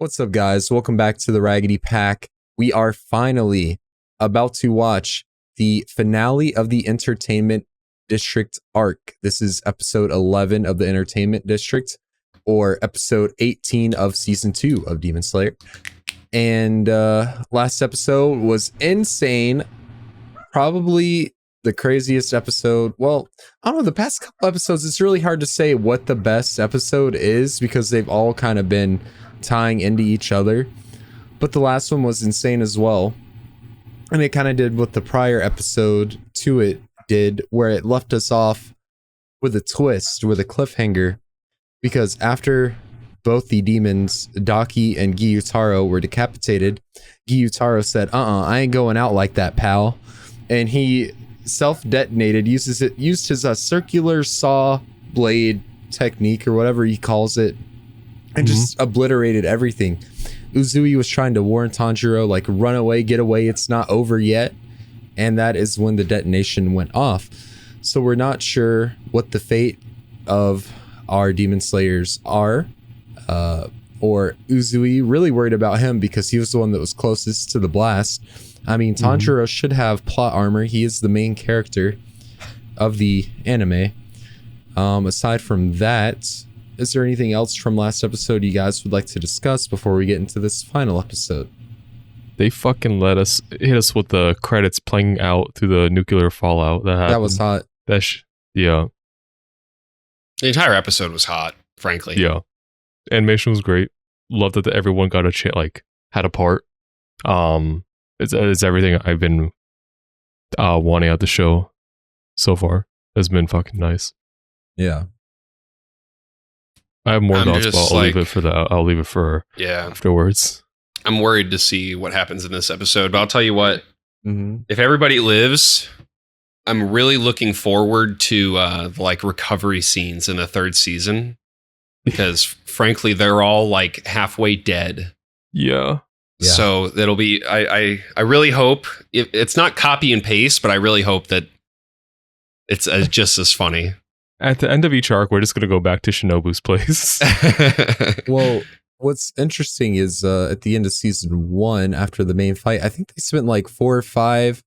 What's up, guys? Welcome back to the Raggedy Pack. We are finally about to watch the finale of the Entertainment District arc. This is episode 11 of the Entertainment District, or episode 18 of season 2 of Demon Slayer. And last episode was insane. Probably the craziest episode. Well, I don't know, the past couple episodes, it's really hard to say what the best episode is because they've all kind of been tying into each other. But the last one was insane as well. And it kind of did what the prior episode to it did, where it left us off with a twist, with a cliffhanger. Because after both the demons, Daki and Gyutaro, were decapitated, Gyutaro said, I ain't going out like that, pal. And he self-detonated, used his circular saw blade technique, or whatever he calls it, and just obliterated everything. Uzui was trying to warn Tanjiro, like, run away, get away, it's not over yet. And that is when the detonation went off. So we're not sure what the fate of our Demon Slayers are. Or Uzui, really worried about him because he was the one that was closest to the blast. I mean, Tanjiro should have plot armor. He is the main character of the anime. Aside from that, is there anything else from last episode you guys would like to discuss before we get into this final episode? They fucking hit us with the credits playing out through the nuclear fallout that happened. That was hot. Yeah. The entire episode was hot, frankly. Yeah. Animation was great. Loved that everyone got a chance, like, had a part. It's everything I've been wanting out the show so far. Has been fucking nice. Yeah. I have more thoughts, but I'll leave it for afterwards. I'm worried to see what happens in this episode, but I'll tell you what, if everybody lives, I'm really looking forward to like recovery scenes in the third season, because frankly, they're all like halfway dead. Yeah. So that'll be, I really hope, it's not copy and paste, but I really hope that it's just as funny. At the end of each arc, we're just going to go back to Shinobu's place. Well, what's interesting is at the end of season 1, after the main fight, I think they spent like 4 or 5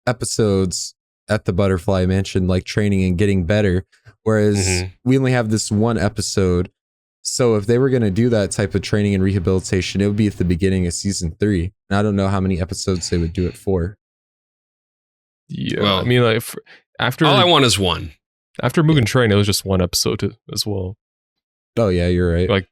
episodes at the Butterfly Mansion, like training and getting better. Whereas we only have this one episode. So if they were going to do that type of training and rehabilitation, it would be at the beginning of season 3. And I don't know how many episodes they would do it for. Yeah. Well, I mean, like, after all I want is one. After Mugen Train, it was just one episode as well. Oh yeah, you're right. Like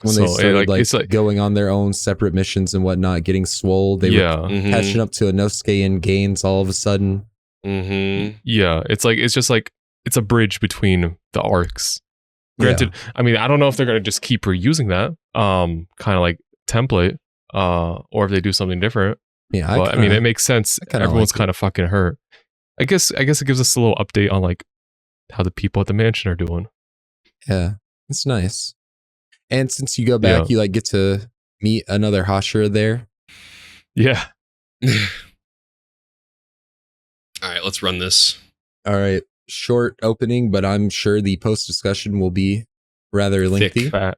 when they started like going on their own separate missions and whatnot, getting swole, they were catching up to Inosuke and Gains all of a sudden. Yeah, it's just like it's a bridge between the arcs. Granted, I mean, I don't know if they're gonna just keep reusing that kind of like template, or if they do something different. Yeah, but I mean, it makes sense. Everyone's kind of fucking hurt. I guess it gives us a little update on like how the people at the mansion are doing. Yeah, it's nice. And since you go back, you like get to meet another Hashira there. Yeah. All right, let's run this. All right, short opening, but I'm sure the post discussion will be rather lengthy. Thick, fat.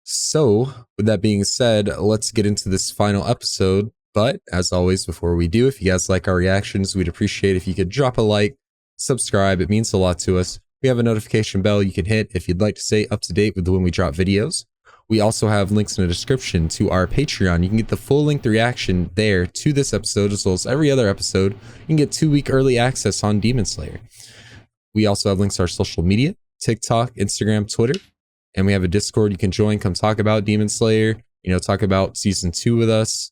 So, with that being said, let's get into this final episode. But as always, before we do, if you guys like our reactions, we'd appreciate if you could drop a like, subscribe. It means a lot to us. We have a notification bell you can hit if you'd like to stay up to date with when we drop videos. We also have links in the description to our Patreon. You can get the full-length reaction there to this episode, as well as every other episode. You can get 2-week early access on Demon Slayer. We also have links to our social media, TikTok, Instagram, Twitter. And we have a Discord you can join. Come talk about Demon Slayer. Talk about season 2 with us.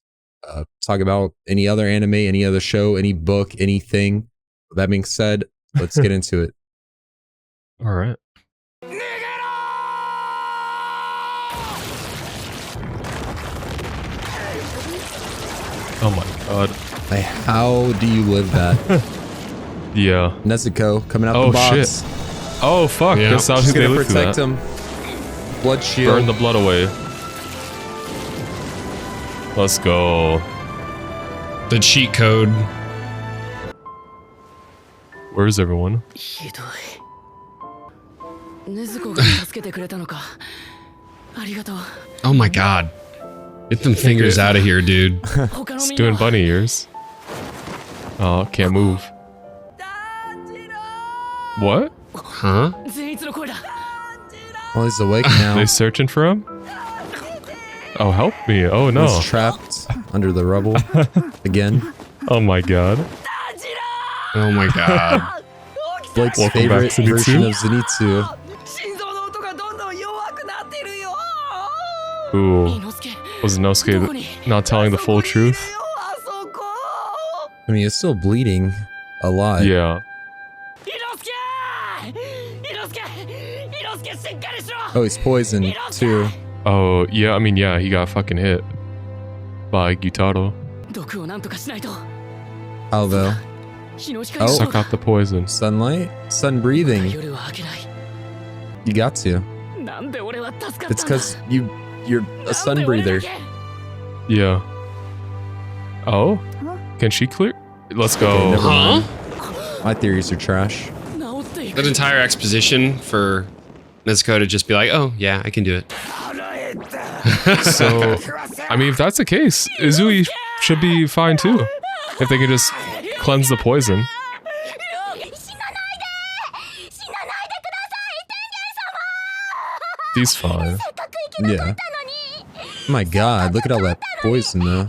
Talk about any other anime, any other show, any book, anything. With that being said, let's get into it. All right. Oh my god. Like, how do you live that? Yeah. Nezuko coming out the box. Shit. Oh fuck. Yeah. That's how She's gonna protect him. Blood shield. Burn the blood away. Let's go. The cheat code. Where is everyone? 禰豆子が助けてくれたのか。ありがとう。Oh my god. Get them fingers out of here, dude. It's doing bunny ears. Oh, can't move. What? Huh? Well, he's awake now. They searching for him? Oh, help me. Oh, no. He's trapped under the rubble again. Oh my god. Oh my god. Blake's Welcome back favorite to Zenitsu. version of Zenitsu. Ooh. Was Inosuke not telling the full truth? I mean, it's still bleeding a lot. Yeah. Oh, he's poisoned too. Oh, yeah, I mean, yeah, he got fucking hit by Gyutaro. How though? Oh, Suck out the poison. sunlight? Sun breathing. You got to. It's because you're a sun breather. Yeah. Oh? Can she clear? Let's go. Never Huh? mind. My theories are trash. That entire exposition for Nezuko to just be like, oh, yeah, I can do it. So, I mean, if that's the case, Izui should be fine too. If they can just cleanse the poison. He's fine. Yeah. My god, look at all that poison though.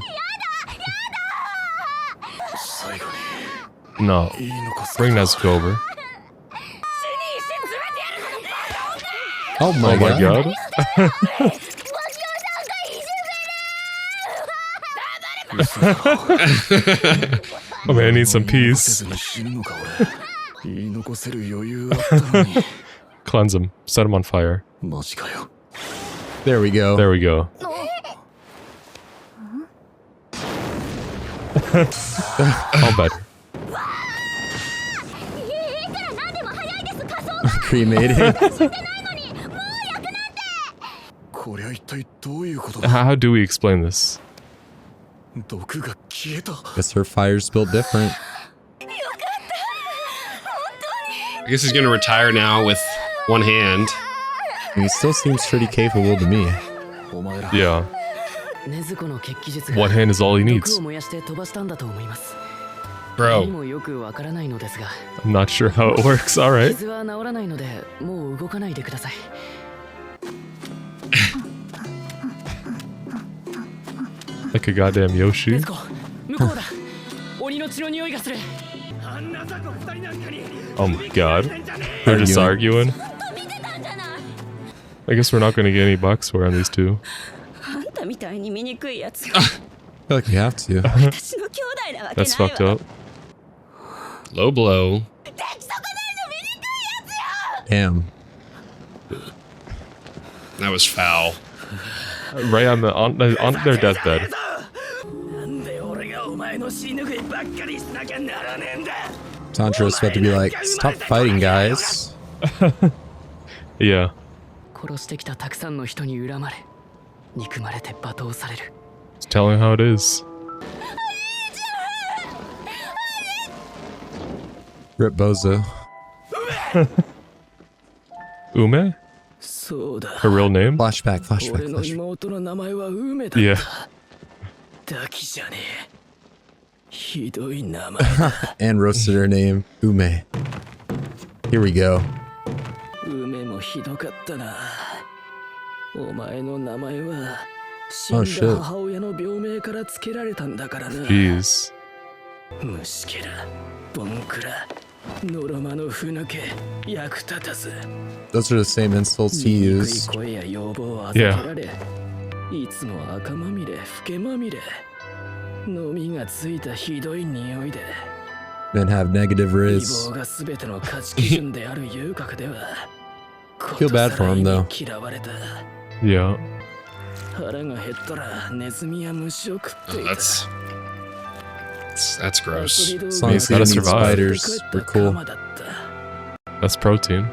No. Bring Nezuko over. Oh my Oh my god. god. Oh man, I need some peace. Cleanse him. Set him on fire. There we go. There we go. All better. Cremated. How do we explain this? Guess her fire's built different. I guess he's gonna retire now with one hand. He still seems pretty capable to me. Yeah. One hand is all he needs. Bro. I'm not sure how it works. Alright. Like a goddamn Yoshi. Oh my god. They're just arguing. I guess we're not going to get any Boxware on these two. I feel like we have to. That's fucked up. Low blow. Damn. That was foul. Right on their deathbed. Tanjiro's about to be like, stop fighting, guys. Yeah. Just telling how it is. Rip Bozo. Ume? Her real name? Flashback, flashback, flashback. Yeah. And roasted her name, Ume. Here we go. Oh shit. Jeez. Those are the same insults he used. Yeah. Men have negative riz. Feel bad for him though. Yeah. That's gross. As long as they Gotta didn't eat survive. spiders, we're cool. That's protein.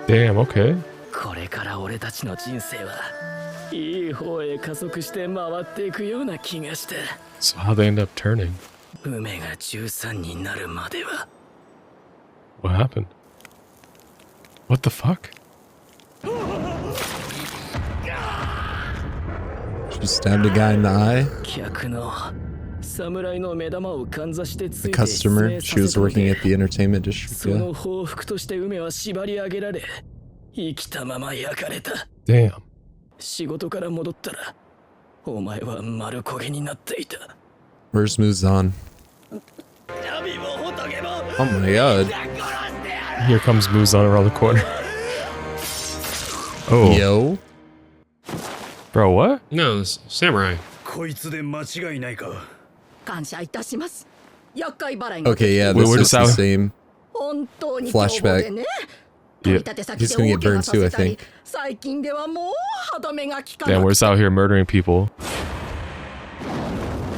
Damn, okay. So how they end up turning? What happened? What the fuck? She stabbed a guy in the eye. The customer. She was working at the entertainment district. Yeah. Damn. Where's Muzan? Oh my god. Here comes Muzan around the corner. Oh. Yo. Bro, what? No, it's samurai. Okay, yeah, Wait, this is the Sal- same flashback. Yeah. He's gonna get burned too, I think. Damn, we're just out here murdering people.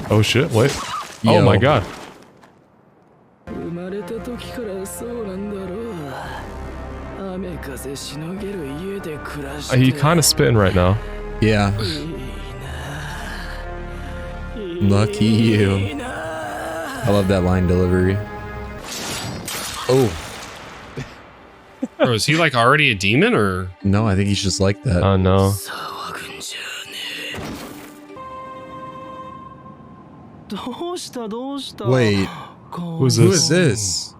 Oh shit, wait. Yo. Oh my god. He kind of spitting right now. Yeah. Lucky you. I love that line delivery. Oh. Bro, is he like already a demon or? No, I think he's just like that. Oh no. Wait, Who's who this? is this?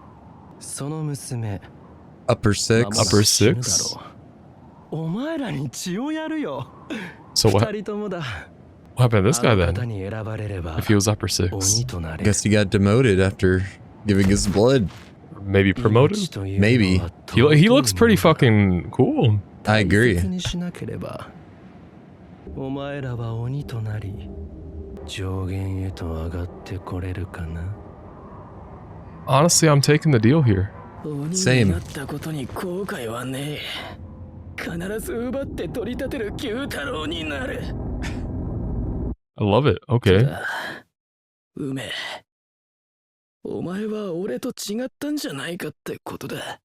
Upper six? Upper six? So what happened to this guy then? If he was upper six. Guess he got demoted after giving his blood. Maybe promoted? Maybe. He looks pretty fucking cool. I agree. Honestly, I'm taking the deal here. Same. I love it. Okay. お前は俺と違ったんじゃないかってことだ。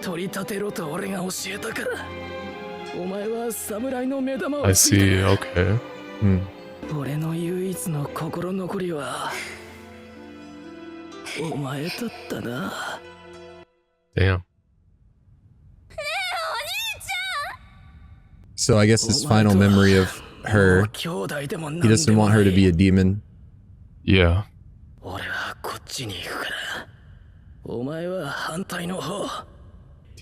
取り立てろと俺が教えたから。お前は侍の目玉を I see. Okay. 俺の唯一の心残りはお前だったな。Damn. So I guess his final memory of her, he doesn't want her to be a demon. Yeah. 俺はこっちに行くから。お前は反対の方。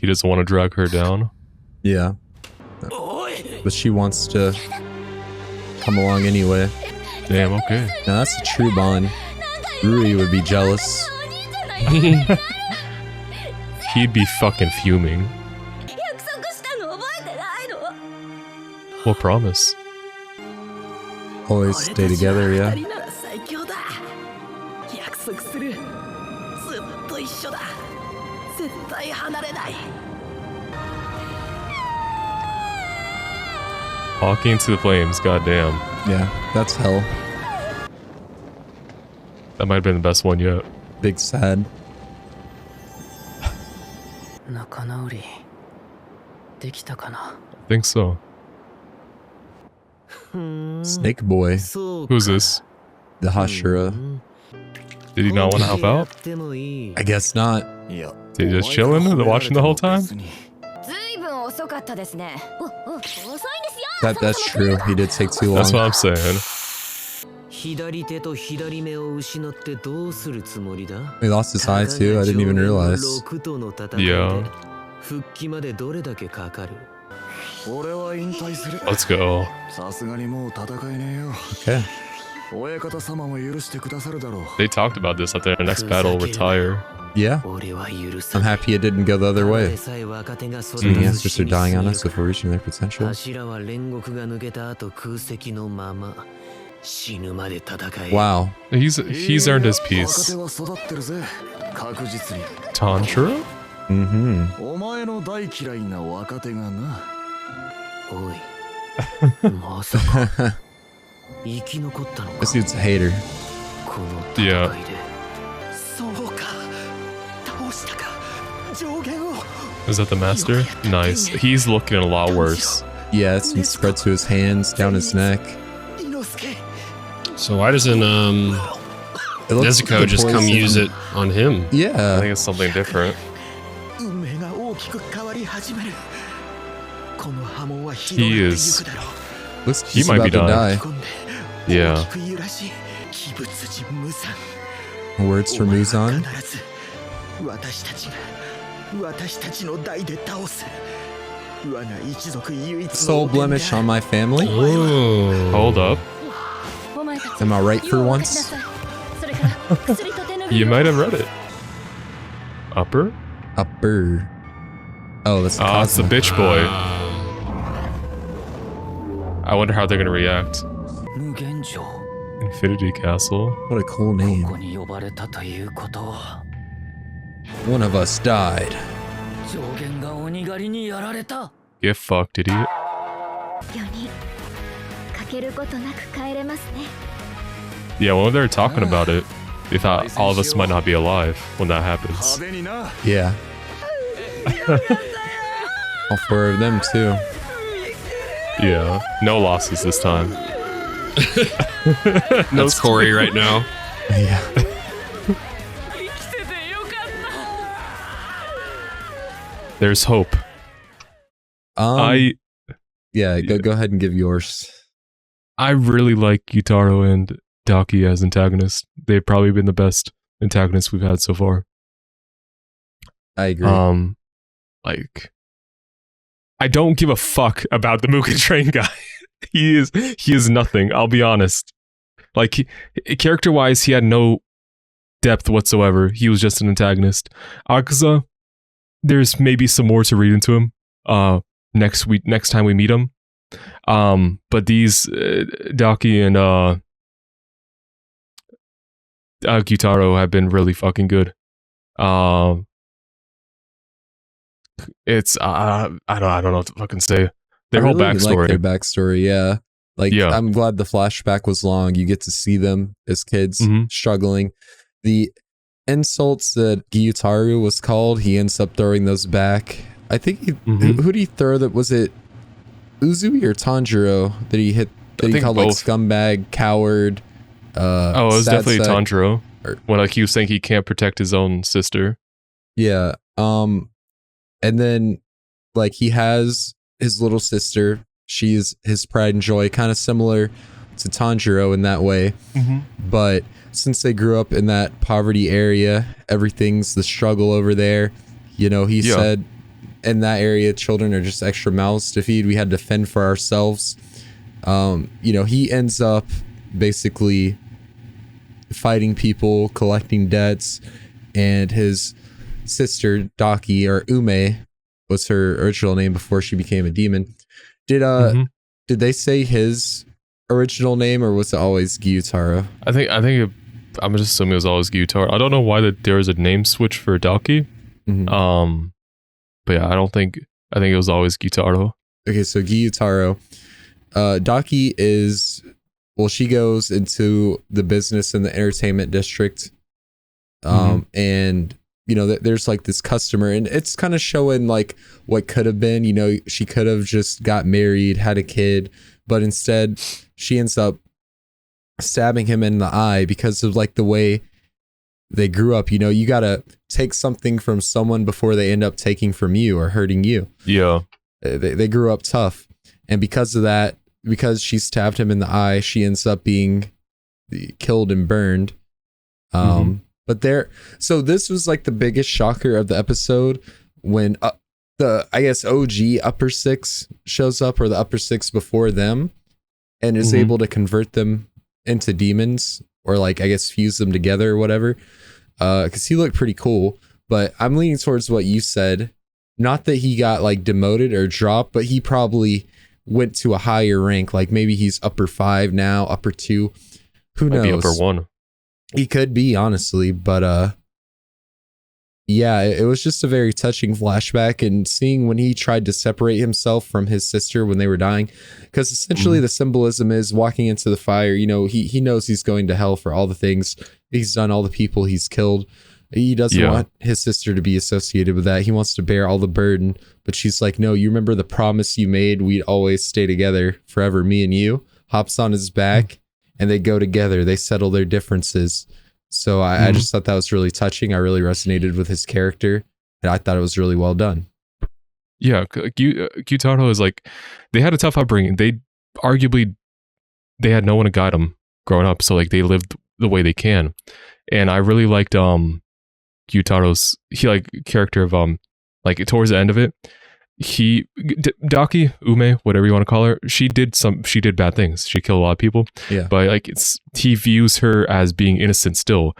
He doesn't want to drag her down. Yeah. おい。 But she wants to come along anyway. Damn, okay. Now that's a true bond. Rui would be jealous. He'd be fucking fuming. What promise? Always stay together, yeah. 約束する。ずっと一緒だ。絶対離れない。 Walking into the flames, goddamn. Yeah, that's hell. That might have been the best one yet. Big sad. 仲直りできたかな。 I think so. Snake boy. Who's this? The Hashira. Did he not want to help out? I guess not. Did he just chilling, watching the whole time? That's true. He did take too long. That's what I'm saying. He lost his eye too. I didn't even realize. Yeah. Let's go. Okay. They talked about this at their next battle, retire. Yeah. I'm happy it didn't go the other way. The ancestors are dying on us before reaching their potential. Wow. He's earned his piece. Tantra? Mm-hmm. This dude's a hater. Yeah. Is that the master? Nice. He's looking a lot worse. Yeah, it's been spread to his hands, down his neck. So why doesn't It looks Nezuko like the just come poison- use it on him? I Yeah. think it's something different. He is. Looks like He he's might be about to dying. die. Yeah. Words for Muzan. Soul blemish on my family. Whoa. Hold up. Am I right for once? You might have read it. Upper? Upper. Oh, that's Oh, it's the Cosmo. bitch boy. I wonder how they're gonna react. Infinity Castle. What a cool name. One of us died. Get fucked, idiot. 4人かけることなく帰れますね Yeah, when they were talking about it, they thought all of us might not be alive when that happens. Yeah. All four of them too. Yeah, no losses this time. That's Corey right now. Yeah. There's hope. Yeah. Go ahead and give yours. I really like Gyutaro and Daki as antagonists. They've probably been the best antagonists we've had so far. I agree. Like, I don't give a fuck about the Mugen Train guy. he is nothing. I'll be honest. Like, character wise, he had no depth whatsoever. He was just an antagonist. Akaza, there's maybe some more to read into him. Next time we meet him. But these Daki and Gyutaro have been really fucking good. It's I don't know what to fucking say. Their whole backstory. Like their backstory, yeah. Like, Yeah. I'm glad the flashback was long. You get to see them as kids Mhm. struggling. The insults that Gyutaro was called, he ends up throwing those back. I think Mhm. who did he throw that? Was it Uzui or Tanjiro that he hit? That I he think called both. like scumbag, coward. Oh, it was sad definitely sack. Tanjiro. Or- When like he was saying he can't protect his own sister. Yeah. And then like he has his little sister. She's his pride and joy, kind of similar to Tanjiro in that way. But since they grew up in that poverty area, everything's the struggle over there. You know, he Yeah. said in that area, children are just extra mouths to feed. We had to fend for ourselves. You know, he ends up basically fighting people, collecting debts, and his sister Daki, or Ume was her original name before she became a demon. Did they say his original name, or was it always Gyutaro? I'm just assuming it was always Gyutaro. I don't know why there was a name switch for Daki. Mhm. But yeah, I think it was always Gyutaro. Okay, so Gyutaro. Daki is, well, she goes into the business in the entertainment district. And, you know, there's like this customer, and it's kind of showing like what could have been. You know, she could have just got married, had a kid, but instead she ends up stabbing him in the eye because of like the way they grew up. You know, you got to take something from someone before they end up taking from you or hurting you. Yeah. They grew up tough. And because of that, because she stabbed him in the eye, she ends up being killed and burned. But so this was like the biggest shocker of the episode when the, I guess, OG Upper Six shows up, or the Upper Six before them, and is able to convert them into demons, or like, I guess, fuse them together or whatever. Because he looked pretty cool. But I'm leaning towards what you said. Not that he got like demoted or dropped, but he probably went to a higher rank. Like maybe he's upper 5 now, upper 2. Who knows? Might be upper 1. He could be, honestly, but yeah, it was just a very touching flashback, and seeing when he tried to separate himself from his sister when they were dying, because essentially the symbolism is walking into the fire. You know, he knows he's going to hell for all the things he's done, all the people he's killed, He doesn't want his sister to be associated with that. He wants to bear all the burden, but she's like, no, you remember the promise you made? We'd always stay together forever, me and you. Hops on his back and they go together. They settle their differences. So I just thought that was really touching. I really resonated with his character and I thought it was really well done. Yeah, Gyutaro is like, they had a tough upbringing. They had no one to guide them growing up. So like they lived the way they can. And I really liked Gyutaro's character of like towards the end of it, Daki Ume, whatever you want to call her, she did bad things. She killed a lot of people. Yeah. But like he views her as being innocent still.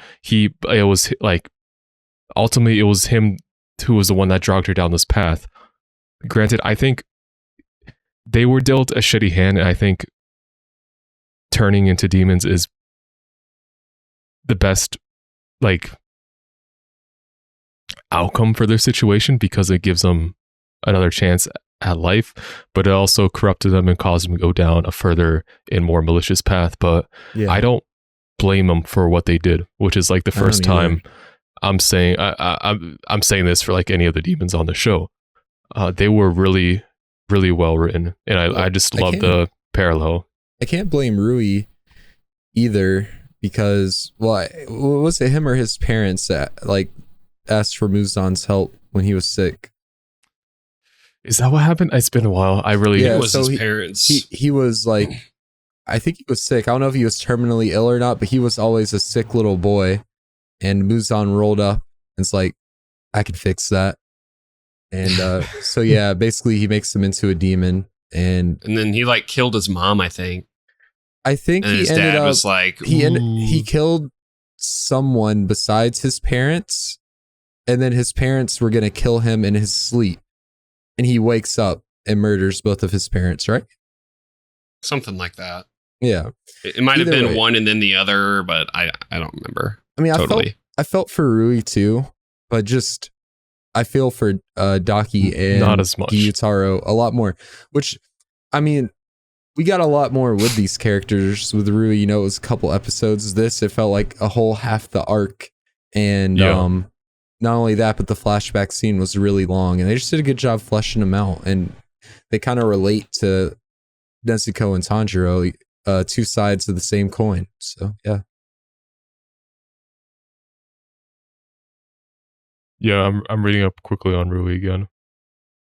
Ultimately it was him who was the one that dragged her down this path. Granted, I think they were dealt a shitty hand, and I think turning into demons is the best outcome for their situation because it gives them another chance at life, but it also corrupted them and caused them to go down a further and more malicious path. But I don't blame them for what they did, which is like the first time I'm saying I'm saying this for like any of the demons on the show. They were really, really well written, and I just love the parallel. I can't blame Rui either because, was it him or his parents that asked for Muzan's help when he was sick? Is that what happened? It's been a while. It was his parents. He was I think he was sick. I don't know if he was terminally ill or not, but he was always a sick little boy. And Muzan rolled up and it's like, I could fix that. And so yeah, basically he makes him into a demon, and then he killed his mom, I think. And his dad was like, he killed someone besides his parents, and then his parents were gonna kill him in his sleep, and he wakes up and murders both of his parents, right? Something like that. Yeah, it might have been one and then the other, but I don't remember. I mean, totally. I felt for Rui too, but just I feel for Daki and not as much. Gyutaro a lot more. Which, I mean, we got a lot more with these characters with Rui. You know, it was a couple episodes. This it felt like a whole half the arc, and not only that, but the flashback scene was really long, and they just did a good job fleshing them out, and they kind of relate to Nezuko and Tanjiro, two sides of the same coin. So yeah. Yeah, I'm reading up quickly on Rui again.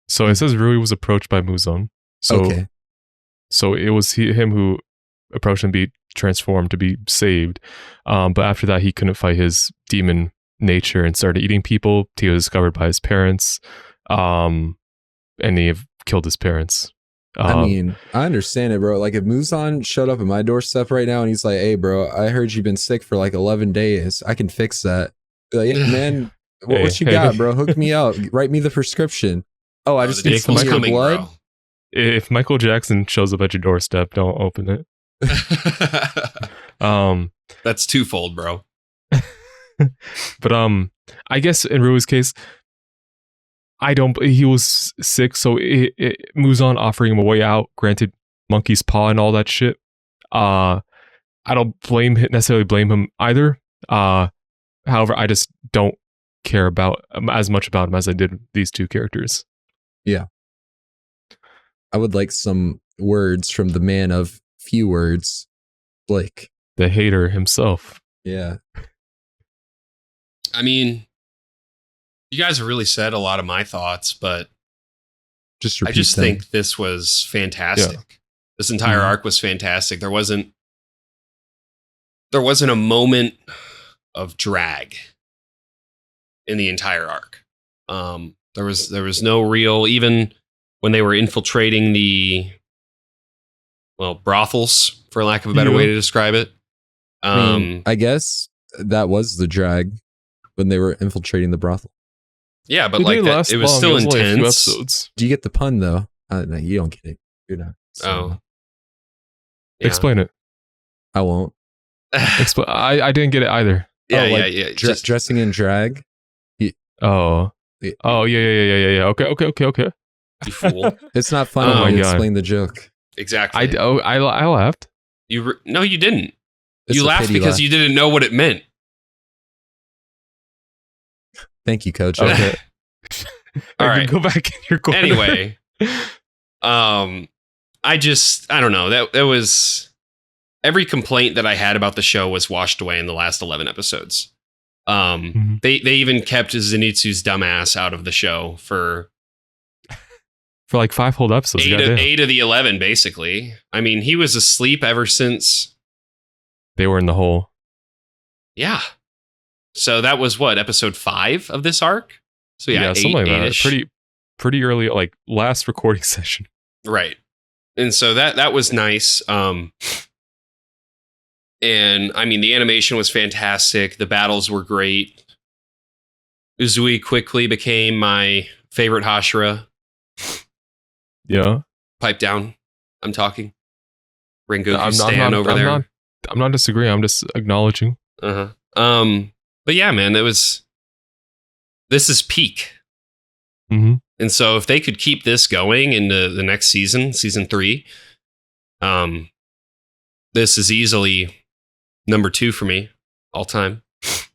So it says Rui was approached by Muzan. So it was him who approached him to be transformed to be saved. But after that, he couldn't fight his demon nature and started eating people. He was discovered by his parents, and he killed his parents. I mean, I understand it, bro. Like if Muzan showed up at my doorstep right now and he's like, "Hey, bro, I heard you've been sick for 11 days. I can fix that." Like, yeah, man. What you got, bro? Hook me up. Write me the prescription. Oh, I just need some of your blood. Bro. If Michael Jackson shows up at your doorstep, don't open it. That's twofold, bro. But I guess in Rui's case, he was sick, so Muzan offering him a way out, granted monkey's paw and all that shit. I don't necessarily blame him either. However, I just don't care about as much about him as I did these two characters. Yeah. I would like some words from the man of few words, Blake. The hater himself. Yeah. I mean, you guys have really said a lot of my thoughts, but I just think this was fantastic. Yeah. This entire arc was fantastic. There wasn't a moment of drag in the entire arc. There was no real, even when they were infiltrating the brothels, for lack of a better way to describe it. I guess that was the drag when they were infiltrating the brothel. Yeah, but it was still intense. Do you get the pun though? No, you don't get it. You're not. So. Yeah. Explain it. I won't. I didn't get it either. Yeah. Dressing in drag. Yeah. Okay. You fool. It's not fun when you explain the joke. Exactly. I laughed. No, you didn't. You laughed because you didn't know what it meant. Thank you, Coach. Okay. All right. Go back in your corner. Anyway, I don't know. That was every complaint that I had about the show was washed away in the last 11 episodes. They even kept Zenitsu's dumbass out of the show for like 5 whole episodes. 8 of the 11, basically. I mean, he was asleep ever since they were in the hole. Yeah. So that was what, episode 5 of this arc? So yeah, something like that. Eight-ish. Pretty early, like last recording session. Right. And so that was nice. And I mean, the animation was fantastic. The battles were great. Uzui quickly became my favorite Hashira. Yeah. Pipe down. I'm talking. Rengoku Stan over there. I'm not disagreeing. I'm just acknowledging. But yeah, man, this is peak. Mm-hmm. And so if they could keep this going into the next season 3, this is easily number 2 for me all time.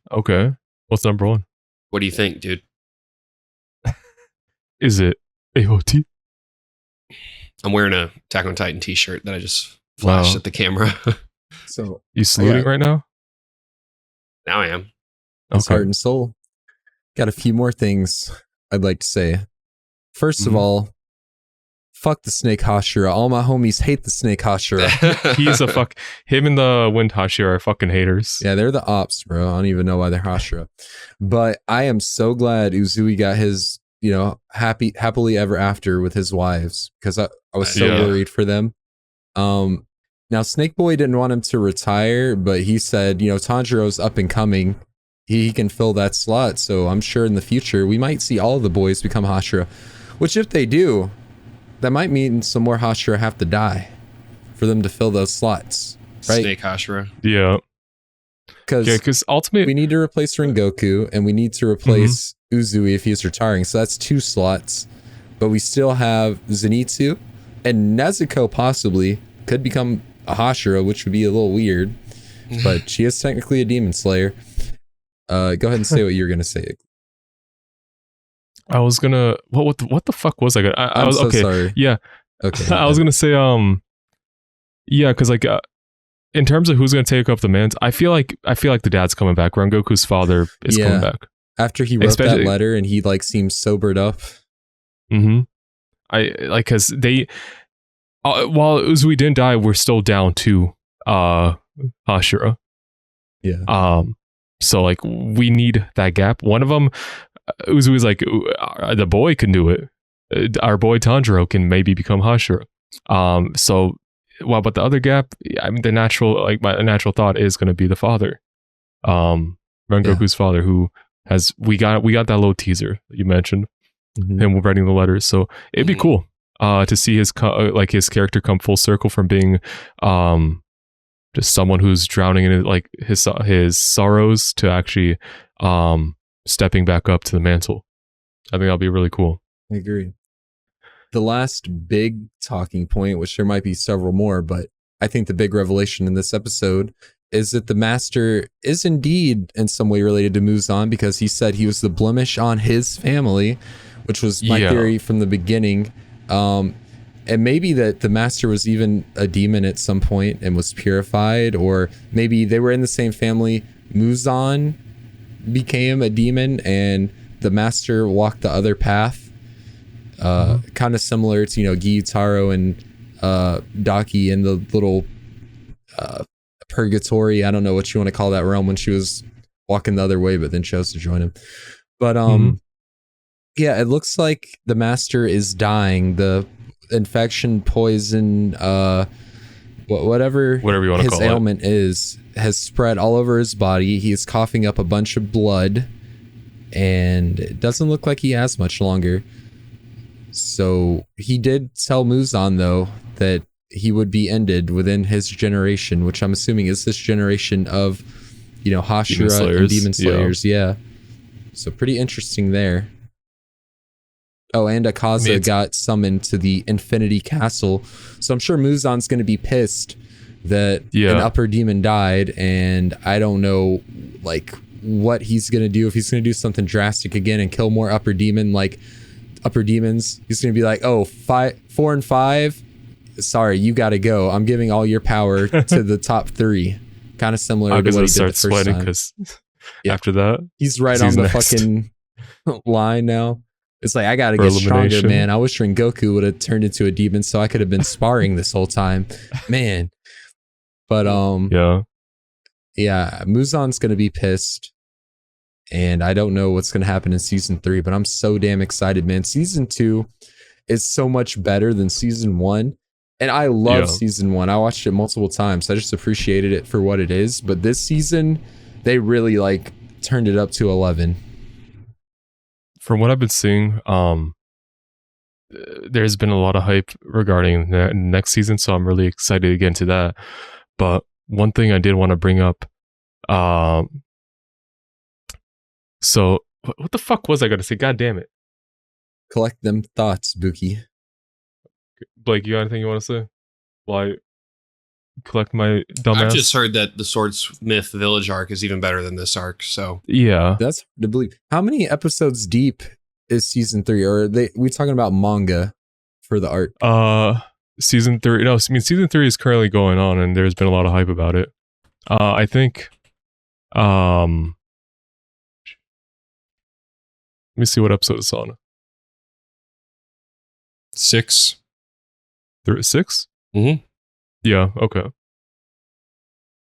Okay. What's number 1? What do you think, dude? Is it AOT? I'm wearing a Attack on Titan t-shirt that I just flashed at the camera. So you saluting right now? Now I am. His heart and soul. Got a few more things I'd like to say. First of all, fuck the Snake Hashira. All my homies hate the Snake Hashira. He's a fuck. Him and the Wind Hashira are fucking haters. Yeah, they're the ops, bro. I don't even know why they're Hashira. But I am so glad Uzui got his, happily ever after with his wives, because I was so worried for them. Now, Snake Boy didn't want him to retire, but he said, Tanjiro's up and coming. He can fill that slot. So I'm sure in the future, we might see all of the boys become Hashira. Which if they do, that might mean some more Hashira have to die for them to fill those slots. Right? Snake Hashira. Yeah. Because ultimately, we need to replace Rengoku and we need to replace Uzui if he's retiring. So that's 2 slots. But we still have Zenitsu and Nezuko possibly could become a Hashira, which would be a little weird. But she is technically a demon slayer. Go ahead and say what you're going to say. I was gonna. What the fuck was I gonna? I was so okay. Sorry. Yeah. Okay. I was gonna say yeah, because in terms of who's gonna take up the mantle, I feel like the dad's coming back. Rengoku's father is coming back after he wrote that letter and he seems sobered up. I because they while Uzui didn't die, we're still down to Hashira. Yeah. So we need that gap. One of them. Uzui's the boy can do it. Our boy Tanjiro can maybe become Hashira. So, but the other gap, I mean, my natural thought is going to be the father, Rengoku's father, who we got that little teaser that you mentioned, him writing the letters. So it'd be cool to see his character come full circle from being just someone who's drowning in his sorrows to actually stepping back up to the mantle. I think that'll be really cool. I agree. The last big talking point, which there might be several more, but I think the big revelation in this episode is that the master is indeed in some way related to Muzan, because he said he was the blemish on his family, which was my theory from the beginning. And maybe that the master was even a demon at some point and was purified, or maybe they were in the same family. Muzan became a demon and the master walked the other path, kind of similar to Gyutaro and Daki in the little purgatory. I don't know what you want to call that realm, when she was walking the other way but then chose to join him. But yeah, it looks like the master is dying. The infection, poison, whatever you want to call his ailment is, has spread all over his body. He is coughing up a bunch of blood, and it doesn't look like he has much longer. So he did tell Muzan, though, that he would be ended within his generation, which I'm assuming is this generation of, Hashira and Demon Slayers. Yeah. So pretty interesting there. Oh, and Akaza got summoned to the Infinity Castle. So I'm sure Muzan's going to be pissed that an upper demon died, and I don't know what he's gonna do. If he's gonna do something drastic again and kill more upper demons, he's gonna be like, oh, 4 and 5, sorry, you gotta go. I'm giving all your power to the top 3. Kind of similar to what he did the first time. Because after that, he's right on the fucking line now. It's like, I gotta get stronger, man. I wish Rengoku would have turned into a demon so I could have been sparring this whole time, man. But yeah, Muzan's gonna be pissed, and I don't know what's gonna happen in season 3. But I'm so damn excited, man. Season 2 is so much better than season 1. And I love season 1. I watched it multiple times. I just appreciated it for what it is. But this season, they really like turned it up to 11. From what I've been seeing, there's been a lot of hype regarding the next season, so I'm really excited to get into that. But one thing I did want to bring up, so what the fuck was I going to say? God damn it. Collect them thoughts, Buki. Blake, you got anything you want to say? Why collect my dumbass? I've just heard that the Swordsmith Village arc is even better than this arc. So yeah, that's hard to believe. How many episodes deep is season 3? Or are we talking about manga for the arc? Season 3. No, I mean season 3 is currently going on, and there's been a lot of hype about it. I think. Let me see what episode it's on. 6. 6? Mm-hmm. Yeah. Okay.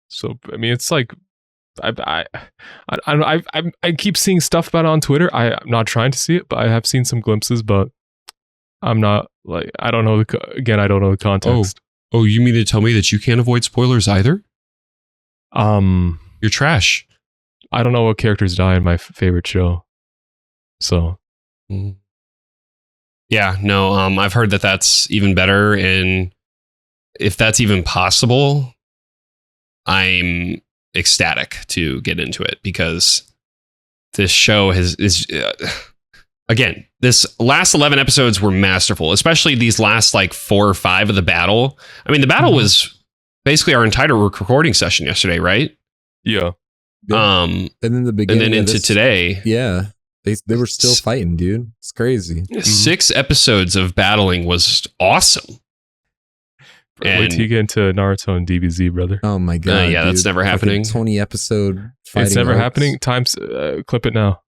So I mean, it's like I keep seeing stuff about it on Twitter. I'm not trying to see it, but I have seen some glimpses. But I'm not like, I don't know I don't know the context. Oh, you mean to tell me that you can't avoid spoilers either? You're trash. I don't know what characters die in my favorite show. So. Yeah, no, I've heard that that's even better, and if that's even possible, I'm ecstatic to get into it, because this show is again, this last 11 episodes were masterful, especially these last like 4 or 5 of the battle. I mean, the battle was basically our entire recording session yesterday, right? Yeah. And then the beginning, and then into today. Yeah. They were still fighting, dude. It's crazy. 6 episodes of battling was awesome. Wait till you get into Naruto and DBZ, brother. Oh my god! Yeah, dude. that's never happening. 20 episode fighting. It's never arcs. happening. Times clip it now.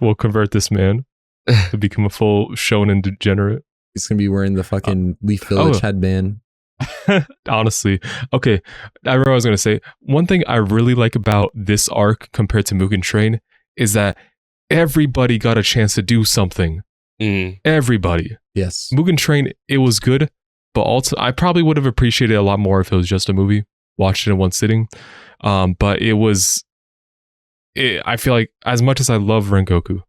We'll convert this man to become a full shonen degenerate. He's gonna be wearing the fucking Leaf Village headband. Honestly, okay. I remember what I was gonna say. One thing I really like about this arc compared to Mugen Train is that everybody got a chance to do something. Everybody. Yes. Mugen Train, it was good, but also I probably would have appreciated it a lot more if it was just a movie, watched it in one sitting. But I feel like, as much as I love Rengoku,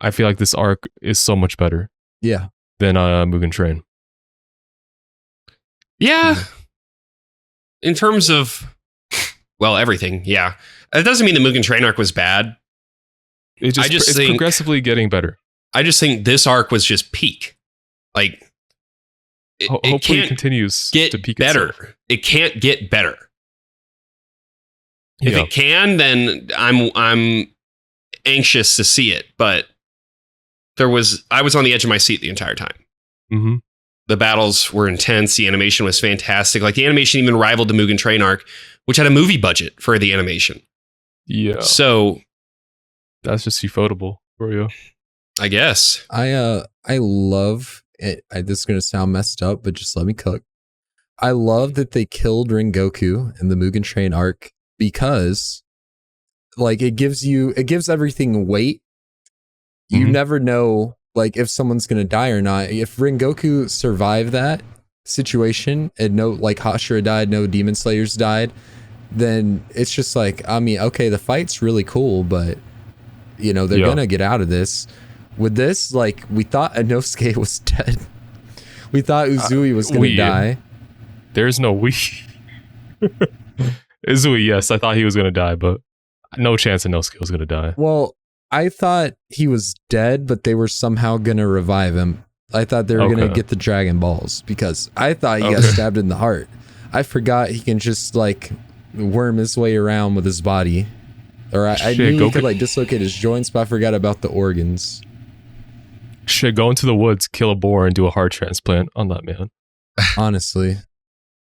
I feel like this arc is so much better. Yeah. Than Mugen Train. Yeah. In terms of, well, everything. Yeah. It doesn't mean the Mugen Train arc was bad. It's progressively getting better. I just think this arc was just peak. Like, hopefully it continues to peak better. Itself. It can't get better. If it can, then I'm anxious to see it. But I was on the edge of my seat the entire time. Mm-hmm. The battles were intense. The animation was fantastic. Like, the animation even rivaled the Mugen Train arc, which had a movie budget for the animation. Yeah. So that's just ufotable for you, I guess. I love it. This is gonna sound messed up, but just let me cook. I love that they killed Rengoku in the Mugen Train arc, because like it gives everything weight. You never know like if someone's gonna die or not. If Rengoku survived that situation and no like Hashira died, no Demon Slayers died, then it's just like, I mean, okay, the fight's really cool, but you know, they're gonna get out of this. With this, like, we thought Inosuke was dead. We thought Uzui was gonna die. There's no we. Uzui, yes, I thought he was gonna die, but no chance Inosuke was gonna die. Well, I thought he was dead, but they were somehow gonna revive him. I thought they were gonna get the Dragon Balls, because I thought he got stabbed in the heart. I forgot he can just like worm his way around with his body Or I Shit, knew he Goku- could like dislocate his joints, but I forgot about the organs. Shit, go into the woods, kill a boar, and do a heart transplant on that man. Honestly.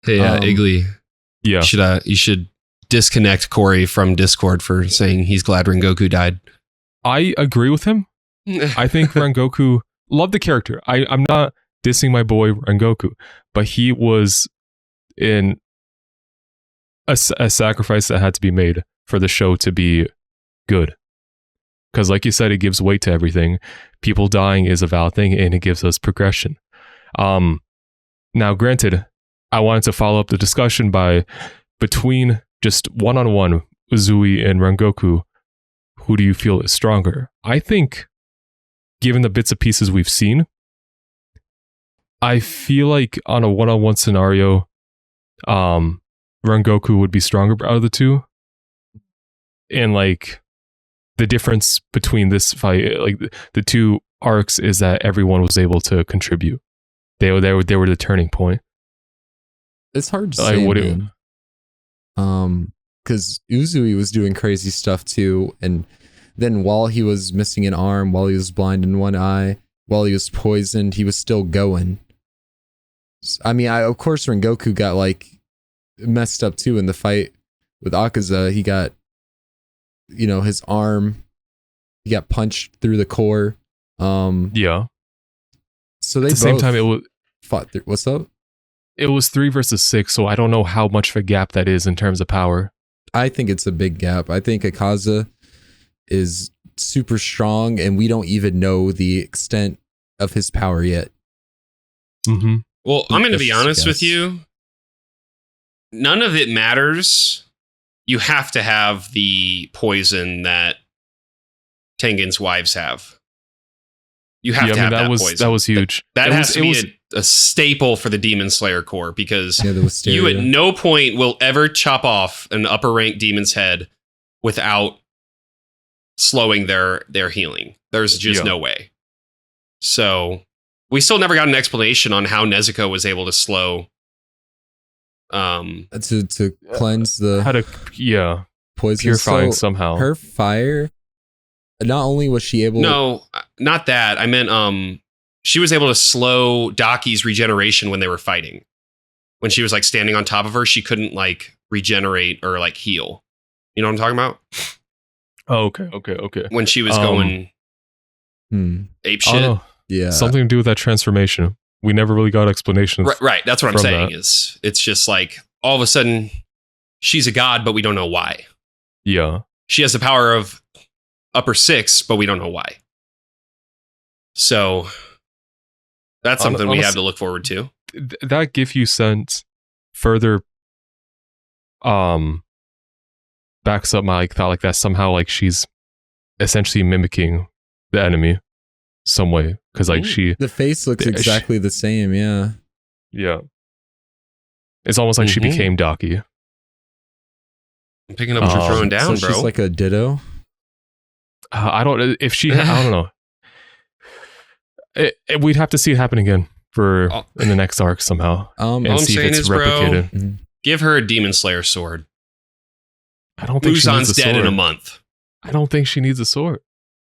Hey, Iggly, Yeah. you should disconnect Corey from Discord for saying he's glad Rengoku died. I agree with him. I think Rengoku, love the character. I'm not dissing my boy Rengoku, but he was in a sacrifice that had to be made for the show to be good. Because like you said, it gives weight to everything. People dying is a valid thing, and it gives us progression. Now, granted, I wanted to follow up the discussion by between just one-on-one Uzui and Rengoku, who do you feel is stronger? I think, given the bits and pieces we've seen, I feel like on a one-on-one scenario, Rengoku would be stronger out of the two. And like the difference between this fight, like the two arcs, is that everyone was able to contribute. They were the turning point. It's hard to Like, say, what do man. Because Uzui was doing crazy stuff too, and then while he was missing an arm, while he was blind in one eye, while he was poisoned, he was still going. I mean, of course, Rengoku got like messed up too in the fight with Akaza. He got, his arm, he got punched through the core. Yeah. So they At the same both time, it was fought through. What's up? it was 3 versus 6, so I don't know how much of a gap that is in terms of power. I think it's a big gap. I think Akaza is super strong, and we don't even know the extent of his power yet. Mm-hmm. Well, I'm going to be That's honest with guess. you. None of it matters. You have to have the poison that Tengen's wives have. You have to have that poison. That was huge. That has to be a staple for the Demon Slayer Corps, because Yeah, the Wisteria. you at no point will ever chop off an upper rank demon's head without slowing their healing. There's just no way. So we still never got an explanation on how Nezuko was able to slow to cleanse the How to poison. purifying So somehow. her fire. Not only was she able. No, not that. I meant she was able to slow Daki's regeneration when they were fighting. When she was like standing on top of her, she couldn't like regenerate or like heal. You know what I'm talking about? Oh, okay. When she was going ape I shit. don't know. Yeah. Something to do with that transformation. We never really got explanations. Right. That's what I'm from saying. that. Is it's just like all of a sudden she's a god, but we don't know why. Yeah. She has the power of upper 6, but we don't know why. So that's something we have to look forward to. That GIF you sent further backs up my like thought, like that somehow like she's essentially mimicking the enemy some way, because like the face looks exactly the same. Yeah. It's almost like she became Daki. I'm picking up what you're throwing down, so bro. She's like a ditto. I don't know if she. I don't know. We'd have to see it happen again in the next arc somehow, and all I'm see if saying it's is, replicated. bro, give her a Demon Slayer sword. I don't think she needs Muzan's a dead sword. in a month. I don't think she needs a sword.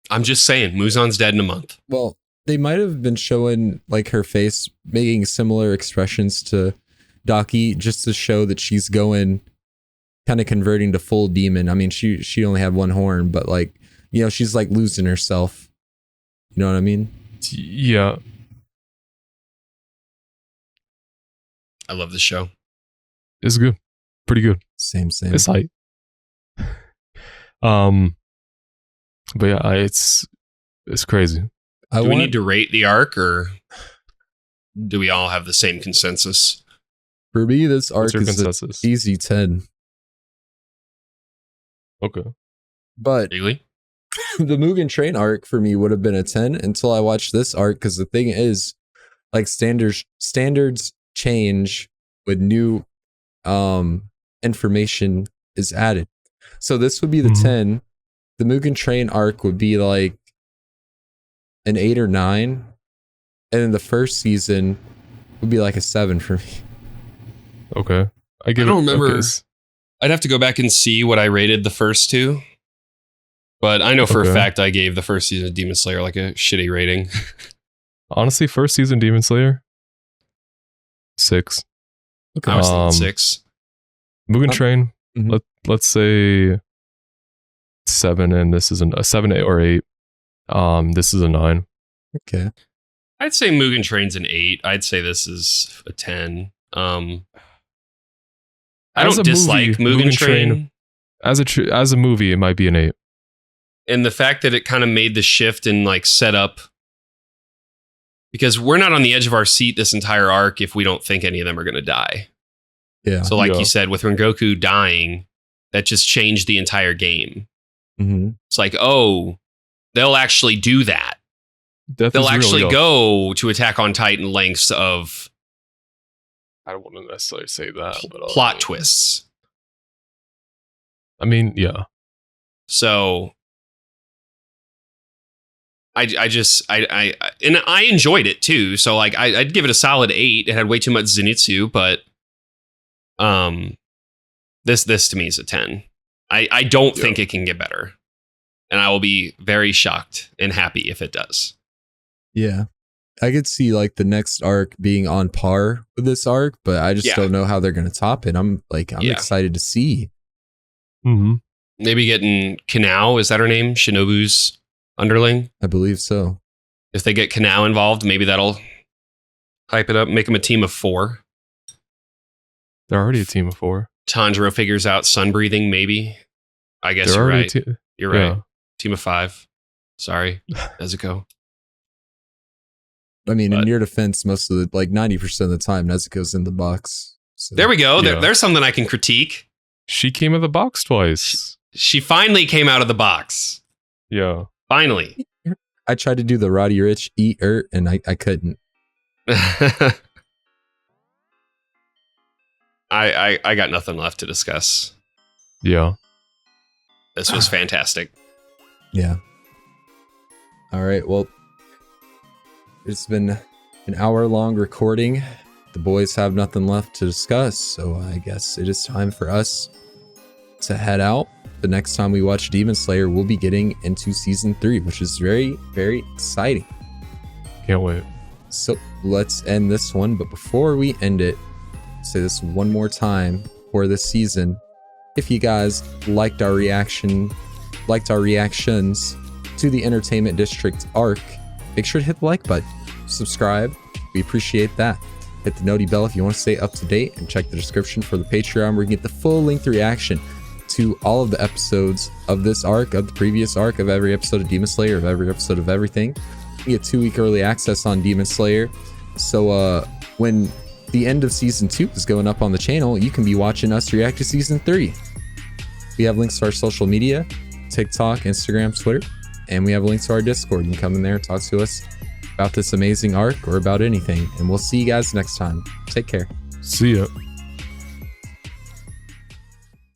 I'm just saying, Muzan's dead in a month. Well, they might have been showing like her face making similar expressions to Daki just to show that she's going kind of converting to full demon. I mean, she only had one horn, but like, she's like losing herself. You know what I mean? Yeah. I love the show. It's good. Pretty good. Same. It's like but yeah, it's crazy. Do we need to rate the arc, or do we all have the same consensus? For me, this arc What's your is an consensus? easy 10. Okay. But Really? the Mugen Train arc for me would have been a 10 until I watched this arc, because the thing is, like, standards change with new information is added. So this would be the 10. The Mugen Train arc would be like an 8 or 9, and then the first season would be like a 7 for me. Okay. I don't remember. I'd have to go back and see what I rated the first two. But I know for a Okay. fact I gave the first season of Demon Slayer like a shitty rating. Honestly, first season Demon Slayer, 6. Okay. I was thinking Um, 6. Mugen Train, mhm. let's say 7, and this is a 7, 8, or 8. This is a 9. Okay. I'd say Mugen Train's an 8. I'd say this is a 10. I As don't a dislike movie, Mugen Mugen Train. Train- as a movie, it might be an 8. And the fact that it kind of made the shift and like set up, because we're not on the edge of our seat this entire arc if we don't think any of them are going to die. Yeah. So like Yeah. you said, with Rengoku dying, that just changed the entire game. Mm-hmm. It's like, oh, they'll actually do that. Death They'll is real, actually yo. go to Attack on Titan lengths of I don't want to necessarily say that, but plot twists. I mean, yeah. So I and I enjoyed it too. So like I'd give it a solid 8. It had way too much Zenitsu, but this to me is a 10. I don't think it can get better. And I will be very shocked and happy if it does. Yeah. I could see like the next arc being on par with this arc, but I just Yeah. don't know how they're going to top it. I'm Yeah. excited to see. Mm-hmm. Maybe getting Kanao, is that her name? Shinobu's underling. I believe so. If they get Kanao involved, maybe that'll hype it up, make them a team of 4. They're already a team of 4. Tanjiro figures out sun breathing, maybe. I guess They're you're already right. You're right. Yeah. Team of 5. Sorry, Nezuko. I mean, in But- your defense, most of the, like 90% of the time, Nezuko's in the box. So. There we go. Yeah. There's something I can critique. She came in the box twice. She finally came out of the box. Yeah. Finally. I tried to do the Roddy Rich eat and I couldn't. I got nothing left to discuss. Yeah. This was fantastic. Yeah. All right. Well, it's been an hour-long recording. The boys have nothing left to discuss, so I guess it is time for us to head out. The next time we watch Demon Slayer, we'll be getting into season 3, which is very, very exciting. Can't wait. So let's end this one. But before we end it, say this one more time for this season. If you guys liked our reactions to the Entertainment District arc, make sure to hit the like button. Subscribe. We appreciate that. Hit the noti bell if you want to stay up to date, and check the description for the Patreon where you get the full length reaction to all of the episodes of this arc, of the previous arc, of every episode of Demon Slayer, of every episode of everything. You get 2-week early access on Demon Slayer. So when the end of season 2 is going up on the channel, you can be watching us react to season 3. We have links to our social media, TikTok, Instagram, Twitter, and we have a link to our Discord. You can come in there and talk to us about this amazing arc or about anything. And we'll see you guys next time. Take care. See ya.